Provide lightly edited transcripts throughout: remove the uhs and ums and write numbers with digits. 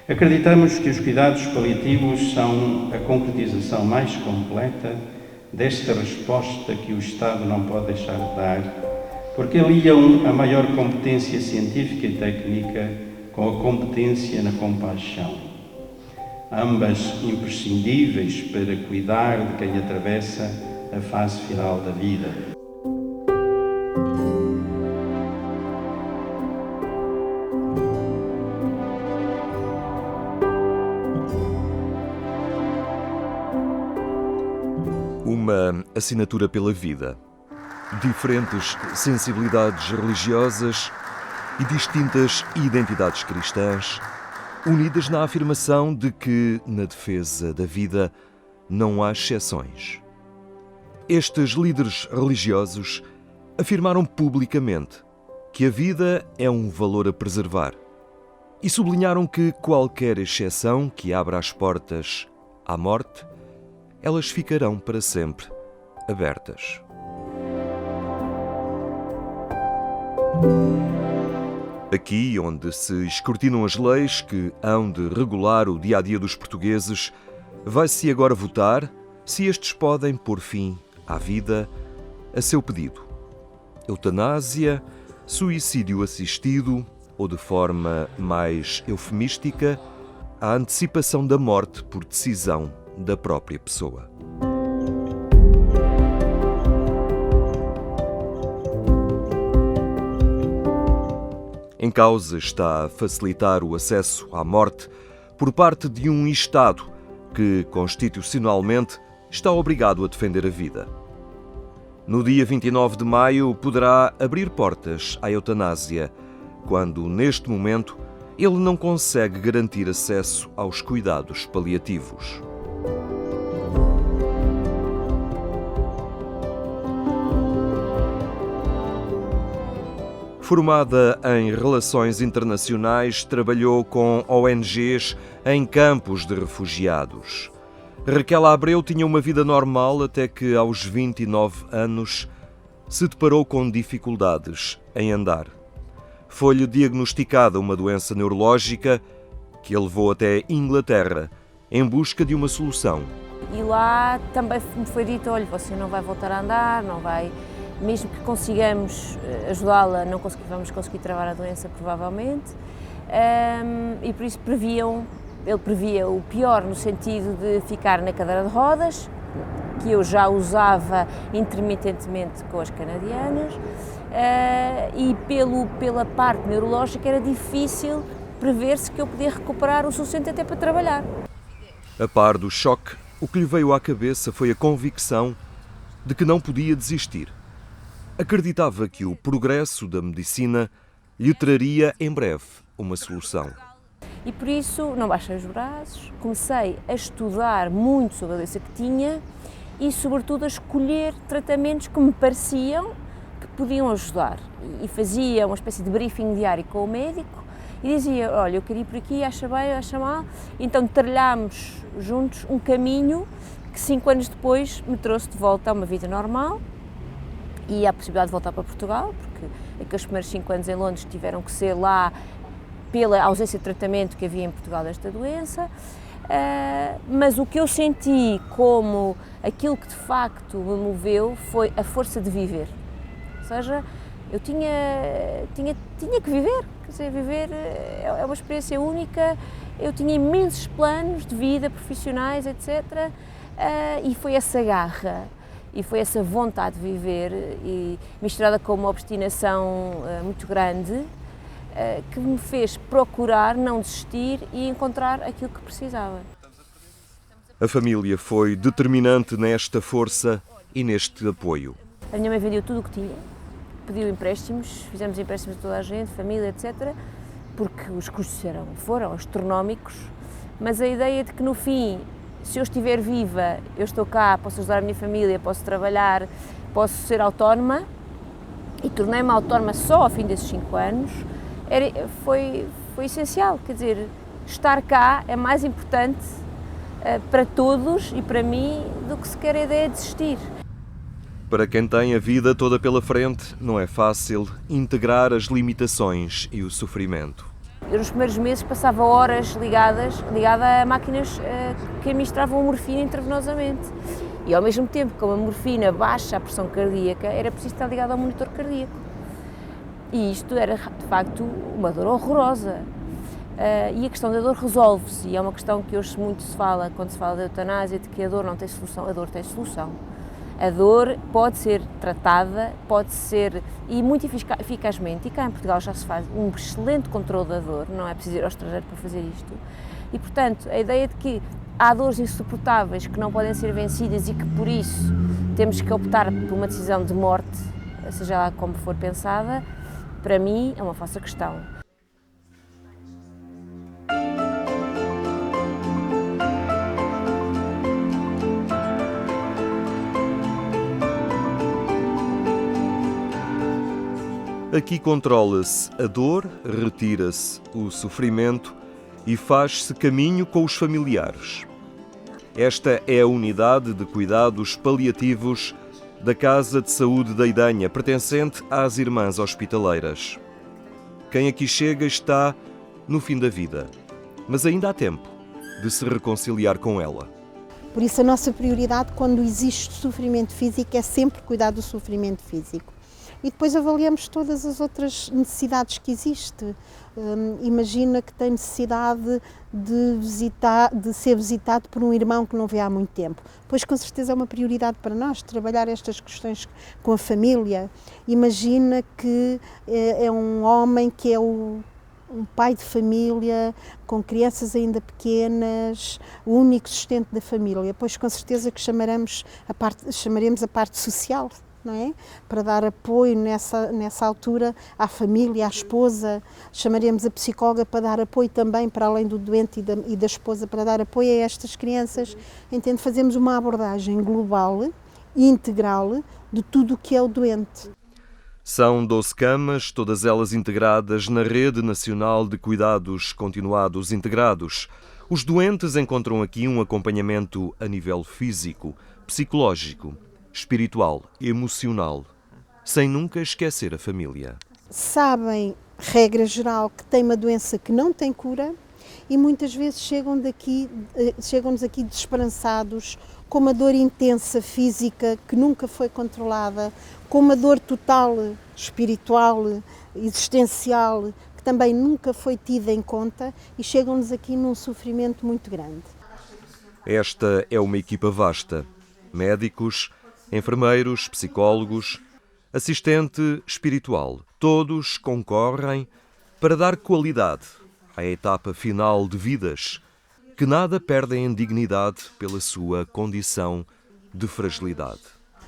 Acreditamos que os cuidados paliativos são a concretização mais completa desta resposta que o Estado não pode deixar de dar, porque aliam a maior competência científica e técnica com a competência na compaixão, ambas imprescindíveis para cuidar de quem atravessa a fase final da vida. Uma assinatura pela vida. Diferentes sensibilidades religiosas e distintas identidades cristãs, unidas na afirmação de que, na defesa da vida, não há exceções. Estes líderes religiosos afirmaram publicamente que a vida é um valor a preservar e sublinharam que qualquer exceção que abra as portas à morte, elas ficarão para sempre abertas. Aqui, onde se escrutinam as leis que hão de regular o dia-a-dia dos portugueses, vai-se agora votar se estes podem pôr fim à vida a seu pedido. Eutanásia, suicídio assistido ou, de forma mais eufemística, a antecipação da morte por decisão da própria pessoa. Em causa está facilitar o acesso à morte por parte de um Estado que, constitucionalmente, está obrigado a defender a vida. No dia 29 de maio poderá abrir portas à eutanásia, quando, neste momento, ele não consegue garantir acesso aos cuidados paliativos. Formada em Relações Internacionais, trabalhou com ONGs em campos de refugiados. Raquel Abreu tinha uma vida normal até que, aos 29 anos, se deparou com dificuldades em andar. Foi-lhe diagnosticada uma doença neurológica que a levou até Inglaterra em busca de uma solução. E lá também me foi dito, olha, você não vai voltar a andar, não vai... Mesmo que consigamos ajudá-la, não vamos conseguir travar a doença, provavelmente. E por isso ele previa o pior no sentido de ficar na cadeira de rodas, que eu já usava intermitentemente com as canadianas, e pela parte neurológica era difícil prever-se que eu podia recuperar o suficiente até para trabalhar. A par do choque, o que lhe veio à cabeça foi a convicção de que não podia desistir. Acreditava que o progresso da medicina lhe traria em breve uma solução. E por isso não baixei os braços, comecei a estudar muito sobre a doença que tinha e, sobretudo, a escolher tratamentos que me pareciam que podiam ajudar. E fazia uma espécie de briefing diário com o médico e dizia, olha, eu queria ir por aqui, acha bem, acha mal. Então trilhámos juntos um caminho que 5 anos depois me trouxe de volta a uma vida normal e a possibilidade de voltar para Portugal, porque aqueles primeiros 5 anos em Londres tiveram que ser lá pela ausência de tratamento que havia em Portugal desta doença, mas o que eu senti como aquilo que de facto me moveu foi a força de viver, ou seja, eu tinha que viver, quer dizer, viver é uma experiência única, eu tinha imensos planos de vida, profissionais, etc, e foi essa garra, e foi essa vontade de viver, e misturada com uma obstinação muito grande, que me fez procurar não desistir e encontrar aquilo que precisava. A família foi determinante nesta força e neste apoio. A minha mãe vendeu tudo o que tinha, pediu empréstimos, fizemos empréstimos a toda a gente, família, etc, porque os custos foram astronómicos, mas a ideia de que no fim, se eu estiver viva, eu estou cá, posso ajudar a minha família, posso trabalhar, posso ser autónoma, e tornei-me autónoma só ao fim desses 5 anos, foi essencial, quer dizer, estar cá é mais importante para todos e para mim do que sequer a ideia de desistir. Para quem tem a vida toda pela frente, não é fácil integrar as limitações e o sofrimento. Eu nos primeiros meses passava horas ligada a máquinas que administravam morfina intravenosamente. E ao mesmo tempo, como a morfina baixa a pressão cardíaca, era preciso estar ligado ao monitor cardíaco. E isto era, de facto, uma dor horrorosa. E a questão da dor resolve-se, e é uma questão que hoje muito se fala, quando se fala da eutanásia, de que a dor não tem solução. A dor tem solução. A dor pode ser tratada, pode ser, e muito eficazmente, e cá em Portugal já se faz um excelente controle da dor, não é preciso ir ao estrangeiro para fazer isto. E, portanto, a ideia de que há dores insuportáveis que não podem ser vencidas e que, por isso, temos que optar por uma decisão de morte, seja lá como for pensada, para mim é uma falsa questão. Aqui controla-se a dor, retira-se o sofrimento e faz-se caminho com os familiares. Esta é a unidade de cuidados paliativos da Casa de Saúde da Idanha, pertencente às Irmãs Hospitaleiras. Quem aqui chega está no fim da vida, mas ainda há tempo de se reconciliar com ela. Por isso a nossa prioridade, quando existe sofrimento físico, é sempre cuidar do sofrimento físico. E depois avaliamos todas as outras necessidades que existem. Imagina que tem necessidade de ser visitado por um irmão que não vê há muito tempo. Pois com certeza é uma prioridade para nós, trabalhar estas questões com a família. Imagina que é um homem que é um pai de família, com crianças ainda pequenas, o único sustento da família. Pois com certeza que chamaremos a parte social, não é? Para dar apoio nessa altura à família, à esposa. Chamaremos a psicóloga para dar apoio também, para além do doente e da esposa, para dar apoio a estas crianças. Entende? Fazemos uma abordagem global e integral de tudo o que é o doente. São 12 camas, todas elas integradas na Rede Nacional de Cuidados Continuados Integrados. Os doentes encontram aqui um acompanhamento a nível físico, psicológico, espiritual, emocional, sem nunca esquecer a família. Sabem, regra geral, que tem uma doença que não tem cura e muitas vezes chegam-nos aqui desesperançados, com uma dor intensa física que nunca foi controlada, com uma dor total espiritual, existencial, que também nunca foi tida em conta e chegam-nos aqui num sofrimento muito grande. Esta é uma equipa vasta. Médicos, enfermeiros, psicólogos, assistente espiritual. Todos concorrem para dar qualidade à etapa final de vidas que nada perdem em dignidade pela sua condição de fragilidade.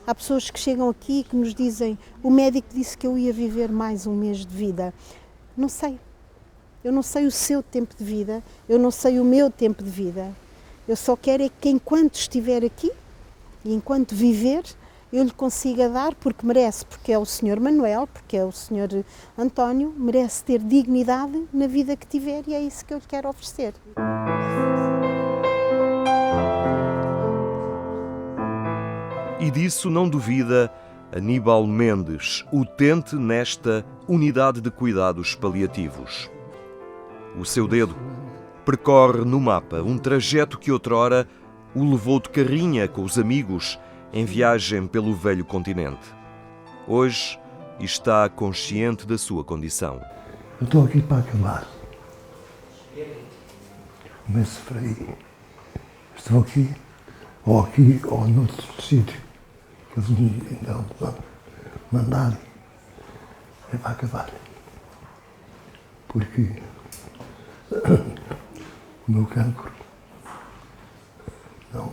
Há pessoas que chegam aqui e que nos dizem: o médico disse que eu ia viver mais um mês de vida. Não sei. Eu não sei o seu tempo de vida, eu não sei o meu tempo de vida. Eu só quero é que enquanto estiver aqui e enquanto viver, eu lhe consiga dar, porque merece, porque é o Sr. Manuel, porque é o Sr. António, merece ter dignidade na vida que tiver e é isso que eu lhe quero oferecer. E disso não duvida Aníbal Mendes, utente nesta unidade de cuidados paliativos. O seu dedo percorre no mapa um trajeto que outrora o levou de carrinha com os amigos em viagem pelo velho continente. Hoje está consciente da sua condição. Eu estou aqui para acabar. Me sofri. Estou aqui ou noutro sítio que eles me mandarem. É para acabar. Porque o meu cancro não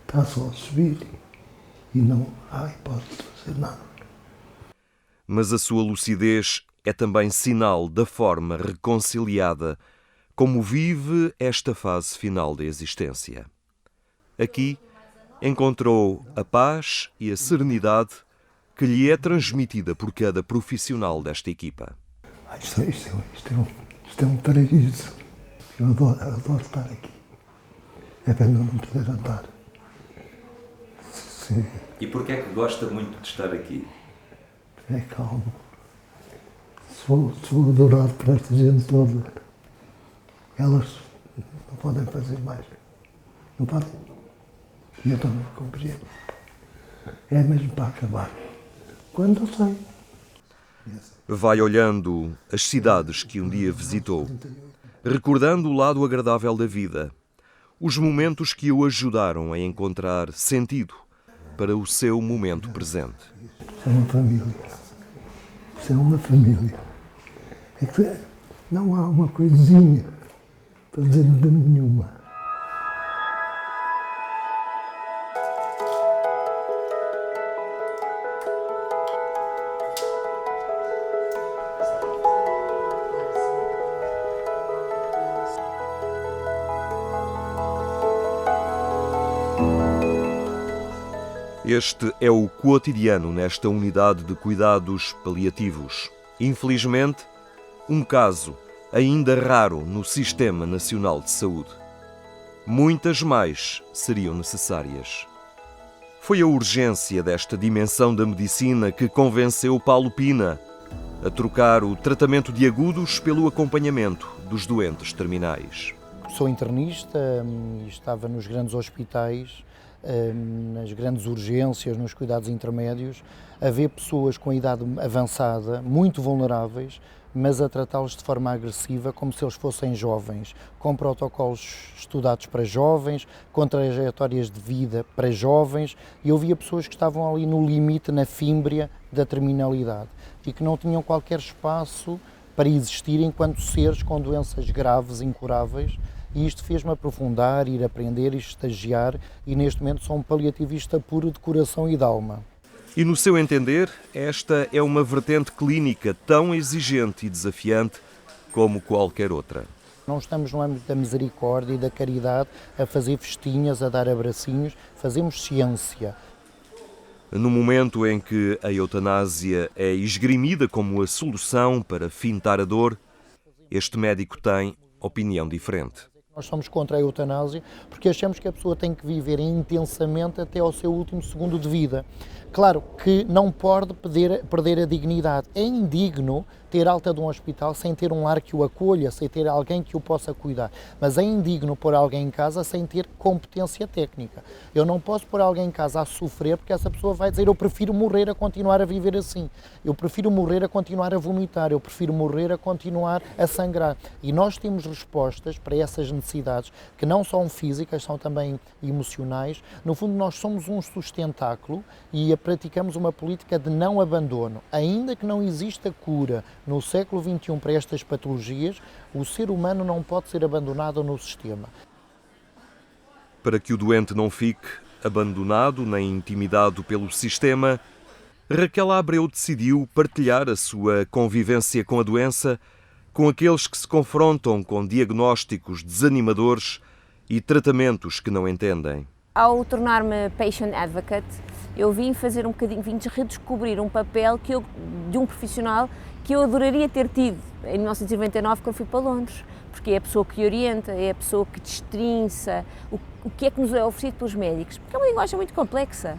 está só a subir e não há hipótese de fazer nada. Mas a sua lucidez é também sinal da forma reconciliada como vive esta fase final da existência. Aqui encontrou a paz e a serenidade que lhe é transmitida por cada profissional desta equipa. Isto é um paraíso. Eu adoro estar aqui. É pena não poder andar. Sim. E porquê é que gosta muito de estar aqui? É calmo. sou adorado por esta gente toda. Elas não podem fazer mais. Não podem. E eu também compreendo. É mesmo para acabar. Quando eu sei. Vai olhando as cidades que um dia visitou, recordando o lado agradável da vida, os momentos que o ajudaram a encontrar sentido para o seu momento presente. Isso é uma família. Isso é uma família. É que não há uma coisinha para dizer de nenhuma. Este é o cotidiano nesta unidade de cuidados paliativos. Infelizmente, um caso ainda raro no Sistema Nacional de Saúde. Muitas mais seriam necessárias. Foi a urgência desta dimensão da medicina que convenceu Paulo Pina a trocar o tratamento de agudos pelo acompanhamento dos doentes terminais. Sou internista e estava nos grandes hospitais, nas grandes urgências, nos cuidados intermédios, a ver pessoas com idade avançada, muito vulneráveis, mas a tratá-los de forma agressiva, como se eles fossem jovens, com protocolos estudados para jovens, com trajetórias de vida para jovens, e eu via pessoas que estavam ali no limite, na fímbria da terminalidade, e que não tinham qualquer espaço para existir enquanto seres com doenças graves, incuráveis. E isto fez-me aprofundar, ir aprender, ir estagiar, e neste momento sou um paliativista puro de coração e de alma. E no seu entender, esta é uma vertente clínica tão exigente e desafiante como qualquer outra. Não estamos no âmbito da misericórdia e da caridade a fazer festinhas, a dar abracinhos, fazemos ciência. No momento em que a eutanásia é esgrimida como a solução para fintar a dor, este médico tem opinião diferente. Nós somos contra a eutanásia porque achamos que a pessoa tem que viver intensamente até ao seu último segundo de vida. Claro que não pode perder a dignidade. É indigno ter alta de um hospital sem ter um lar que o acolha, sem ter alguém que o possa cuidar. Mas é indigno pôr alguém em casa sem ter competência técnica. Eu não posso pôr alguém em casa a sofrer porque essa pessoa vai dizer: eu prefiro morrer a continuar a viver assim. Eu prefiro morrer a continuar a vomitar. Eu prefiro morrer a continuar a sangrar. E nós temos respostas para essas necessidades que não são físicas, são também emocionais. No fundo, nós somos um sustentáculo e praticamos uma política de não abandono. Ainda que não exista cura no século XXI para estas patologias, o ser humano não pode ser abandonado no sistema. Para que o doente não fique abandonado nem intimidado pelo sistema, Raquel Abreu decidiu partilhar a sua convivência com a doença com aqueles que se confrontam com diagnósticos desanimadores e tratamentos que não entendem. Ao tornar-me patient advocate, eu vim redescobrir um papel de um profissional que eu adoraria ter tido em 1999 quando fui para Londres, porque é a pessoa que orienta, é a pessoa que destrinça o que é que nos é oferecido pelos médicos, porque é uma linguagem muito complexa.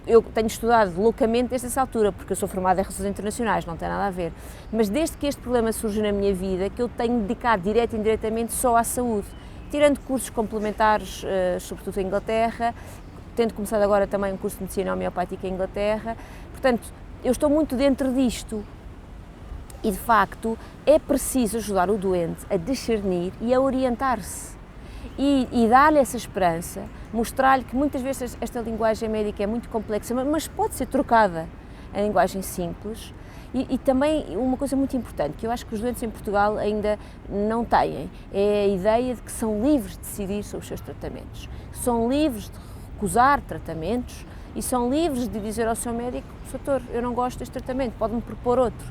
Eu tenho estudado loucamente desde essa altura, porque eu sou formada em Relações Internacionais, não tem nada a ver, mas desde que este problema surgiu na minha vida, que eu tenho dedicado direto e indiretamente só à saúde, tirando cursos complementares, sobretudo em Inglaterra, tendo começado agora também um curso de medicina homeopática em Inglaterra. Portanto, eu estou muito dentro disto e, de facto, é preciso ajudar o doente a discernir e a orientar-se e dar-lhe essa esperança, mostrar-lhe que muitas vezes esta linguagem médica é muito complexa, mas pode ser trocada em linguagem simples. E também uma coisa muito importante, que eu acho que os doentes em Portugal ainda não têm, é a ideia de que são livres de decidir sobre os seus tratamentos, são livres de recusar tratamentos e são livres de dizer ao seu médico: doutor, eu não gosto deste tratamento, pode-me propor outro.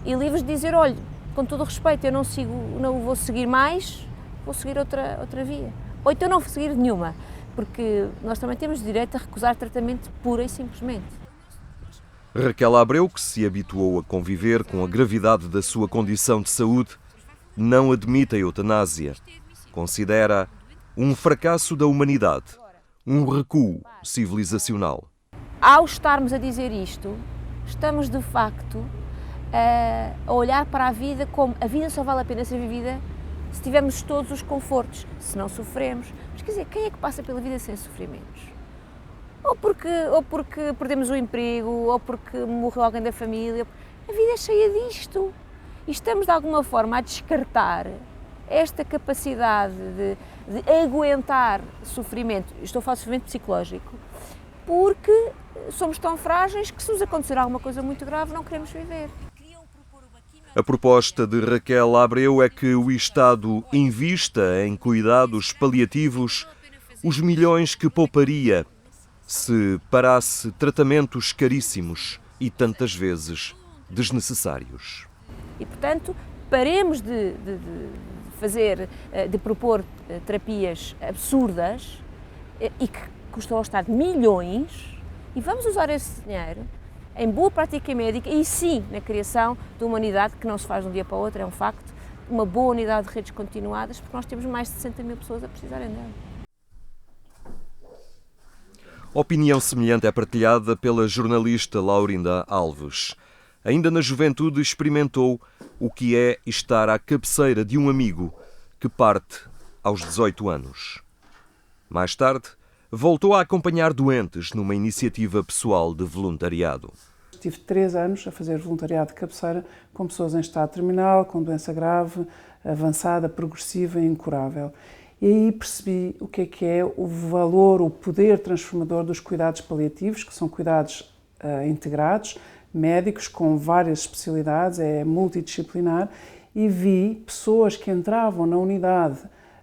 E livres de dizer: olha, com todo o respeito, eu não vou seguir mais, vou seguir outra via. Ou então não vou seguir nenhuma, porque nós também temos direito a recusar tratamento pura e simplesmente. Raquel Abreu, que se habituou a conviver com a gravidade da sua condição de saúde, não admite a eutanásia. Considera um fracasso da humanidade, um recuo civilizacional. Ao estarmos a dizer isto, estamos de facto a olhar para a vida como a vida só vale a pena ser vivida se tivermos todos os confortos, se não sofremos. Mas quer dizer, quem é que passa pela vida sem sofrimentos? Ou porque perdemos o emprego, ou porque morreu alguém da família. A vida é cheia disto. E estamos, de alguma forma, a descartar esta capacidade de aguentar sofrimento. Estou a falar de sofrimento psicológico, porque somos tão frágeis que, se nos acontecer alguma coisa muito grave, não queremos viver. A proposta de Raquel Abreu é que o Estado invista em cuidados paliativos os milhões que pouparia se parasse tratamentos caríssimos e tantas vezes desnecessários. E, portanto, paremos de propor terapias absurdas e que custam ao Estado milhões, e vamos usar esse dinheiro em boa prática médica e sim na criação de uma unidade que não se faz de um dia para o outro, é um facto, uma boa unidade de redes continuadas, porque nós temos mais de 60 mil pessoas a precisarem dela. Opinião semelhante é partilhada pela jornalista Laurinda Alves. Ainda na juventude experimentou o que é estar à cabeceira de um amigo que parte aos 18 anos. Mais tarde, voltou a acompanhar doentes numa iniciativa pessoal de voluntariado. Tive 3 anos a fazer voluntariado de cabeceira com pessoas em estado terminal, com doença grave, avançada, progressiva e incurável. E aí percebi o que é o valor, o poder transformador dos cuidados paliativos, que são cuidados integrados, médicos com várias especialidades, é multidisciplinar, e vi pessoas que entravam na unidade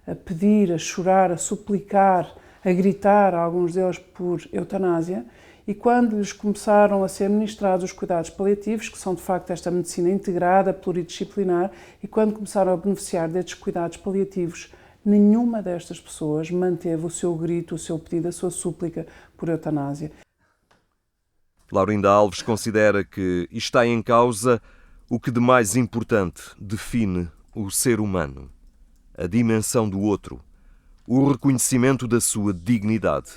a pedir, a chorar, a suplicar, a gritar, alguns deles por eutanásia, e quando lhes começaram a ser ministrados os cuidados paliativos, que são de facto esta medicina integrada, pluridisciplinar, e quando começaram a beneficiar destes cuidados paliativos, nenhuma destas pessoas manteve o seu grito, o seu pedido, a sua súplica por eutanásia. Laurinda Alves considera que está em causa o que de mais importante define o ser humano: a dimensão do outro, o reconhecimento da sua dignidade.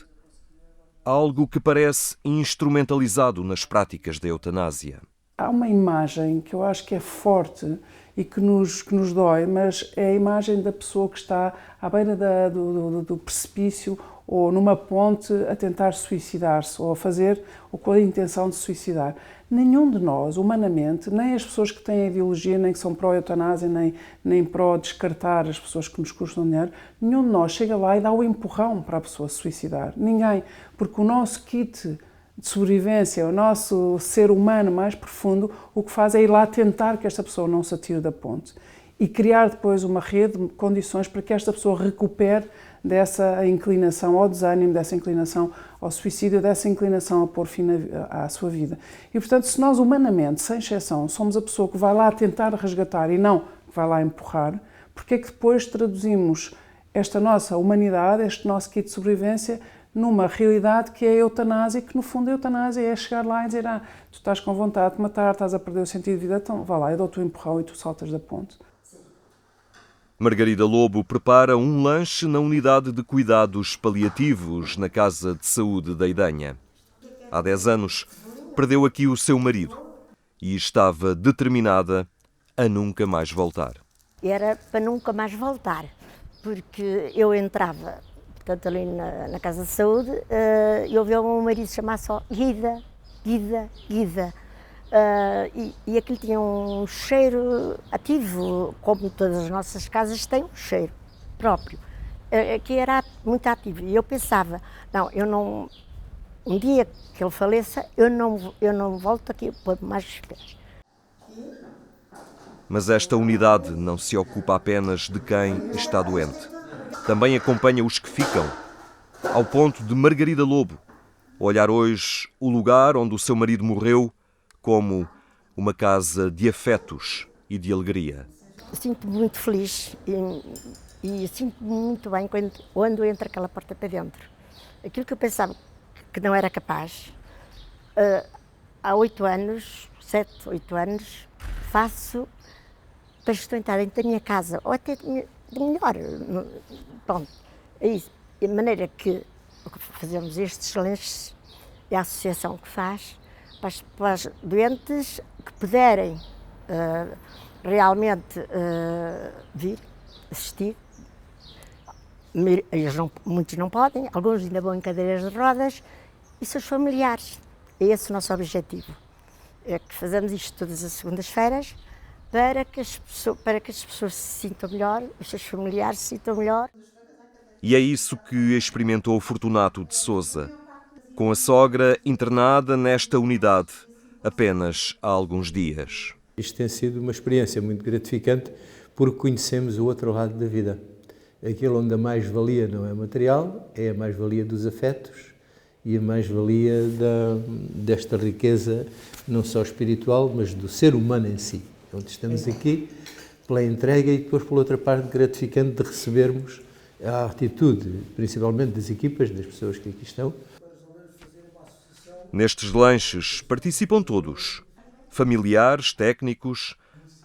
Algo que parece instrumentalizado nas práticas da eutanásia. Há uma imagem que eu acho que é forte e que nos dói, mas é a imagem da pessoa que está à beira do precipício ou numa ponte a tentar suicidar-se ou a fazer ou com a intenção de suicidar. Nenhum de nós, humanamente, nem as pessoas que têm ideologia, nem que são pró-eutanásia, nem pró-descartar as pessoas que nos custam dinheiro, nenhum de nós chega lá e dá o empurrão para a pessoa se suicidar. Ninguém, porque o nosso kit de sobrevivência, o nosso ser humano mais profundo, o que faz é ir lá tentar que esta pessoa não se atire da ponte e criar depois uma rede de condições para que esta pessoa recupere dessa inclinação ao desânimo, dessa inclinação ao suicídio, dessa inclinação a pôr fim à sua vida. E, portanto, se nós humanamente, sem exceção, somos a pessoa que vai lá tentar resgatar e não que vai lá empurrar, porque é que depois traduzimos esta nossa humanidade, este nosso kit de sobrevivência, numa realidade que é a eutanásia, que no fundo a eutanásia é chegar lá e dizer: tu estás com vontade de matar, estás a perder o sentido de vida, então vá lá, eu dou-te um empurrão e tu saltas da ponte. Margarida Lobo prepara um lanche na unidade de cuidados paliativos na Casa de Saúde da Idenha. Há 10 anos perdeu aqui o seu marido e estava determinada a nunca mais voltar. Era para nunca mais voltar, porque eu entrava, portanto, ali na Casa de Saúde, e ouvia o meu marido chamar só Guida, Guida, Guida. E aquilo tinha um cheiro ativo, como todas as nossas casas têm um cheiro próprio, que era muito ativo. E eu pensava, não, um dia que ele faleça, eu não volto aqui para mais os pés. Mas esta unidade não se ocupa apenas de quem está doente. Também acompanha os que ficam, ao ponto de Margarida Lobo olhar hoje o lugar onde o seu marido morreu como uma casa de afetos e de alegria. Sinto-me muito feliz e sinto-me muito bem quando entro aquela porta para dentro. Aquilo que eu pensava que não era capaz, há 8 anos, 7, 8 anos, faço para estou entrar dentro da minha casa, ou até melhor. Pronto, é isso. De maneira que fazemos estes lanches, é a associação que faz, para os doentes que puderem realmente vir, assistir. Muitos não podem, alguns ainda vão em cadeiras de rodas, e seus familiares. É esse o nosso objetivo. É que fazemos isto todas as segundas-feiras para que as pessoas se sintam melhor, os seus familiares se sintam melhor. E é isso que experimentou Fortunato de Sousa, com a sogra internada nesta unidade apenas há alguns dias. Isto tem sido uma experiência muito gratificante porque conhecemos o outro lado da vida. Aquilo onde a mais-valia não é material, é a mais-valia dos afetos e a mais-valia desta riqueza, não só espiritual, mas do ser humano em si. Onde estamos aqui pela entrega e depois, por outra parte, gratificante de recebermos a atitude, principalmente das equipas, das pessoas que aqui estão. Nestes lanches participam todos, familiares, técnicos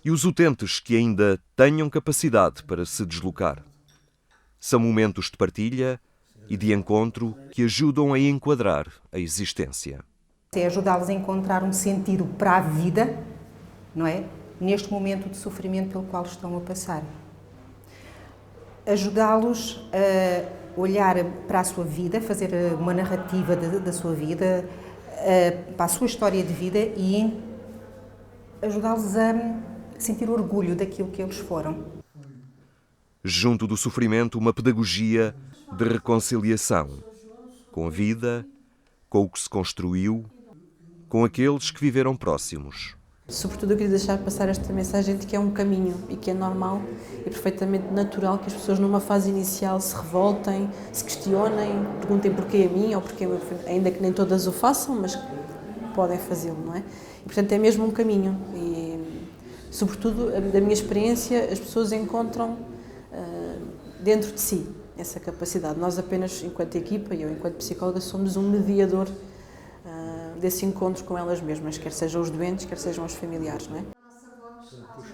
e os utentes que ainda tenham capacidade para se deslocar. São momentos de partilha e de encontro que ajudam a enquadrar a existência. É ajudá-los a encontrar um sentido para a vida, não é? Neste momento de sofrimento pelo qual estão a passar. Ajudá-los a olhar para a sua vida, fazer uma narrativa da sua vida, para a sua história de vida e ajudá-los a sentir orgulho daquilo que eles foram. Junto do sofrimento, uma pedagogia de reconciliação com a vida, com o que se construiu, com aqueles que viveram próximos. Sobretudo eu queria deixar passar esta mensagem de que é um caminho e que é normal e perfeitamente natural que as pessoas numa fase inicial se revoltem, se questionem, perguntem porquê a mim ou porquê, ainda que nem todas o façam, mas podem fazê-lo, não é? E, portanto é mesmo um caminho e, sobretudo, da minha experiência, as pessoas encontram dentro de si essa capacidade. Nós apenas, enquanto equipa, e eu enquanto psicóloga, somos um mediador desse encontro com elas mesmas, quer sejam os doentes, quer sejam os familiares, não é?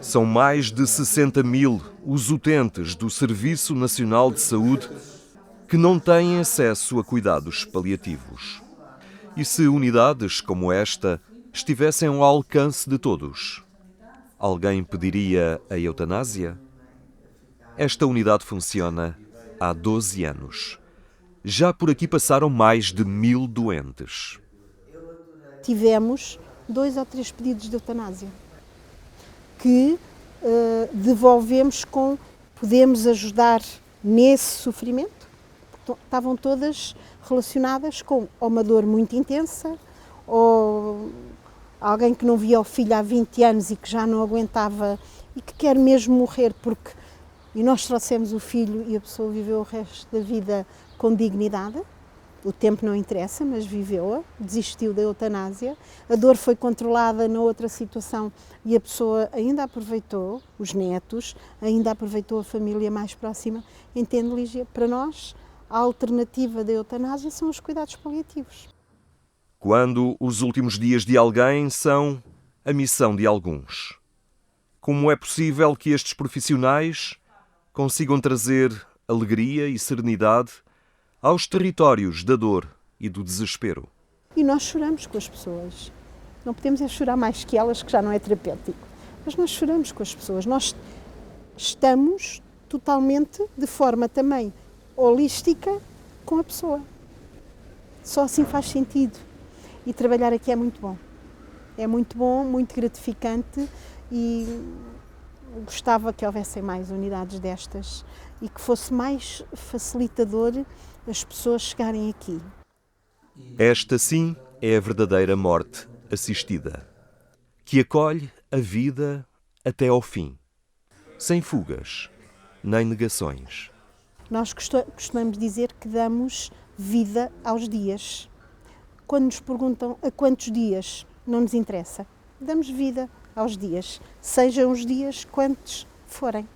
São mais de 60.000 os utentes do Serviço Nacional de Saúde que não têm acesso a cuidados paliativos. E se unidades como esta estivessem ao alcance de todos, alguém pediria a eutanásia? Esta unidade funciona há 12 anos. Já por aqui passaram mais de 1.000 doentes. Tivemos 2 ou 3 pedidos de eutanásia que devolvemos com podemos ajudar nesse sofrimento. Estavam todas relacionadas com uma dor muito intensa ou alguém que não via o filho há 20 anos e que já não aguentava e que quer mesmo morrer porque e nós trouxemos o filho e a pessoa viveu o resto da vida com dignidade. O tempo não interessa, mas viveu-a, desistiu da eutanásia. A dor foi controlada na outra situação e a pessoa ainda aproveitou, os netos, ainda aproveitou a família mais próxima. Entende, Lígia? Para nós, a alternativa da eutanásia são os cuidados paliativos. Quando os últimos dias de alguém são a missão de alguns. Como é possível que estes profissionais consigam trazer alegria e serenidade aos territórios da dor e do desespero? E nós choramos com as pessoas. Não podemos é chorar mais que elas, que já não é terapêutico. Mas nós choramos com as pessoas. Nós estamos totalmente, de forma também holística, com a pessoa. Só assim faz sentido. E trabalhar aqui é muito bom. É muito bom, muito gratificante e gostava que houvessem mais unidades destas e que fosse mais facilitador as pessoas chegarem aqui. Esta, sim, é a verdadeira morte assistida, que acolhe a vida até ao fim, sem fugas nem negações. Nós costumamos dizer que damos vida aos dias. Quando nos perguntam a quantos dias, não nos interessa. Damos vida aos dias, sejam os dias quantos forem.